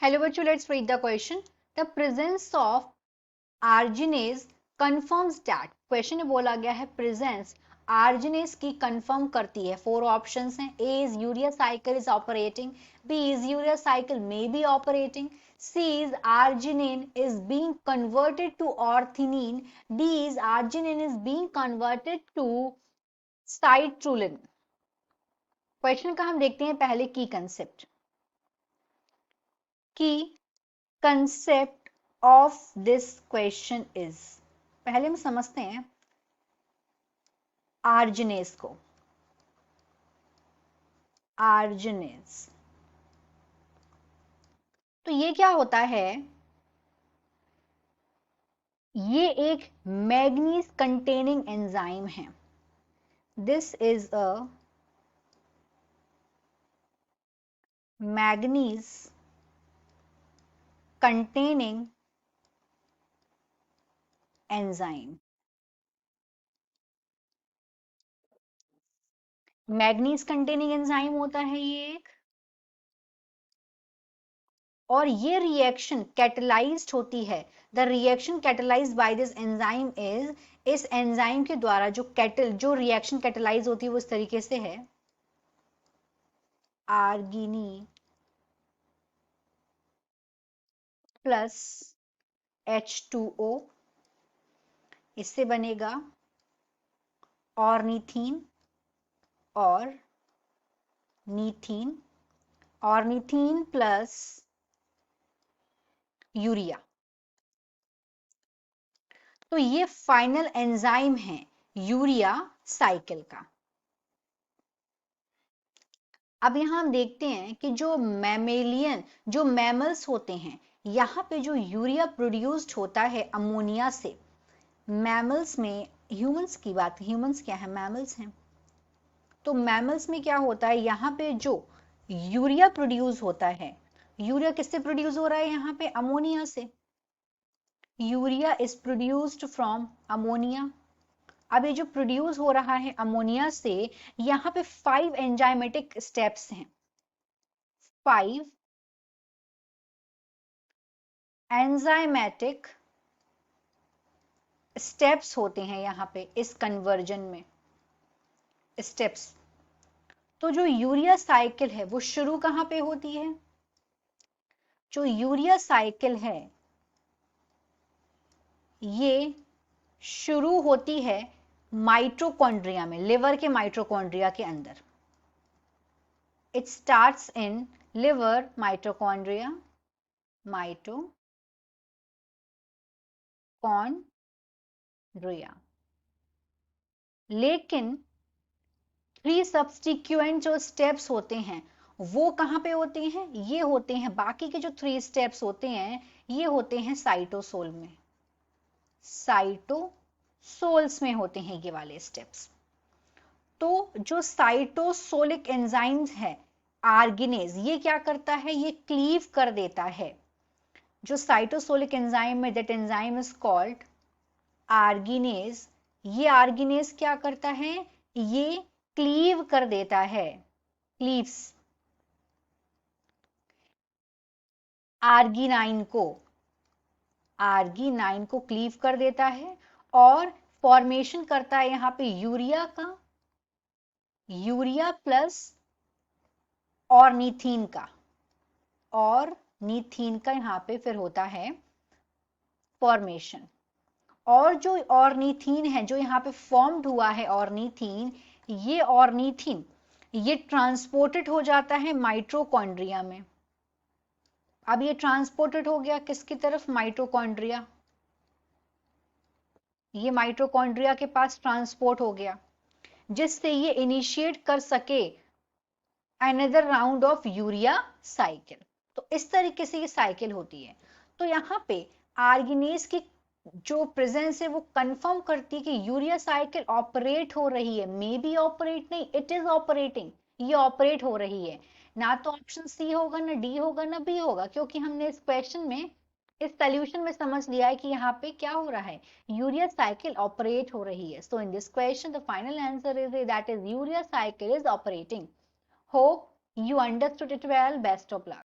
Hello bachcho, let's read the question. The presence of arginase confirms that. Question में बोला गया है presence arginase की confirm करती है. 4 options हैं. A is urea cycle is operating. B is urea cycle may be operating. C is arginine is being converted to orthionine. D is arginine is being converted to citrulline. Question का हम देखते हैं पहले की concept. की concept of this question is, पहले हम समझते हैं आर्जिनेस को. आर्जिनेस तो ये क्या होता है? ये एक मैग्नीज कंटेनिंग एंजाइम है. This is a manganese containing enzyme. Manganese containing enzyme होता है ये एक, और ये रिएक्शन कैटेलाइज्ड होती है. The reaction catalysed by this enzyme is, इस एंजाइम के द्वारा जो रिएक्शन कैटेलाइज होती है वो इस तरीके से है. आर्गिनी प्लस H2O, इससे बनेगा ऑर्निथीन और नीथीन. Ornithine plus urea. तो ये फाइनल एंजाइम है यूरिया साइकिल का. अब यहां हम देखते हैं कि जो मैमल्स होते हैं, यहां पे जो यूरिया प्रोड्यूस्ड होता है अमोनिया से. मैमल्स में, ह्यूमंस की बात, ह्यूमंस क्या है? मैमल्स हैं. तो मैमल्स में क्या होता है, यहां पे जो यूरिया प्रोड्यूस होता है, यूरिया किससे प्रोड्यूस हो रहा है? यहां पे अमोनिया से. Urea is produced from ammonia. अब ये जो प्रोड्यूस हो रहा है अमोनिया से, यहां पे 5 एंजाइमेटिक स्टेप्स हैं. 5 एंजाइमेटिक स्टेप्स होते हैं यहां पे इस कन्वर्जन में. स्टेप्स. तो जो यूरिया साइकिल है वो शुरू कहां पे होती है? जो यूरिया साइकिल है ये शुरू होती है माइटोकॉन्ड्रिया में, लिवर के माइटोकॉन्ड्रिया के अंदर. It starts in liver mitochondria. Mitochondria. लेकिन 3 सब्स्टिक्यूएंट जो स्टेप्स होते हैं वो कहां पे होते हैं? ये होते हैं, बाकी के जो 3 स्टेप्स होते हैं ये होते हैं साइटोसोल में. साइटोसोल्स में होते हैं ये वाले स्टेप्स. तो जो साइटोसोलिक एंजाइम्स है आर्गिनेज, ये क्या करता है? ये क्लीव कर देता है. जो साइटोसोलिक एंजाइम है, दैट एंजाइम इज कॉल्ड आर्गिनेज. ये आर्गिनेज क्या करता है? ये क्लीव कर देता है. क्लीव्स आर्गिनाइन को क्लीव कर देता है और फॉर्मेशन करता है यहां पे यूरिया का, यूरिया प्लस ऑर्निथीन का. और नीथीन का यहां पे फिर होता है फॉर्मेशन. और जो ऑर्निथीन है जो यहां पे फॉर्म्ड हुआ है ऑर्निथीन, ये ऑर्निथीन ये ट्रांसपोर्टेड हो जाता है माइटोकॉन्ड्रिया में. अब ये ट्रांसपोर्टेड हो गया किसकी तरफ? माइटोकॉन्ड्रिया. ये माइटोकॉन्ड्रिया के पास ट्रांसपोर्ट हो गया, जिससे ये इनिशिएट कर सके another round of urea cycle. तो इस तरीके से ये साइकिल होती है. तो यहां पे आर्गिनेज की जो प्रेजेंस है वो कंफर्म करती है कि यूरिया साइकिल ऑपरेट हो रही है. मे बी ऑपरेट नहीं, इट इज ऑपरेटिंग. ये ऑपरेट हो रही है. ना तो ऑप्शन सी होगा, ना डी होगा, ना बी होगा, क्योंकि हमने इस क्वेश्चन में, इस सोल्यूशन में समझ लिया है कि यहाँ पे क्या हो रहा है, यूरिया साइकिल ऑपरेट हो रही है. So in this question the final answer is that is urea cycle is operating. Hope you understood it well. Best of luck.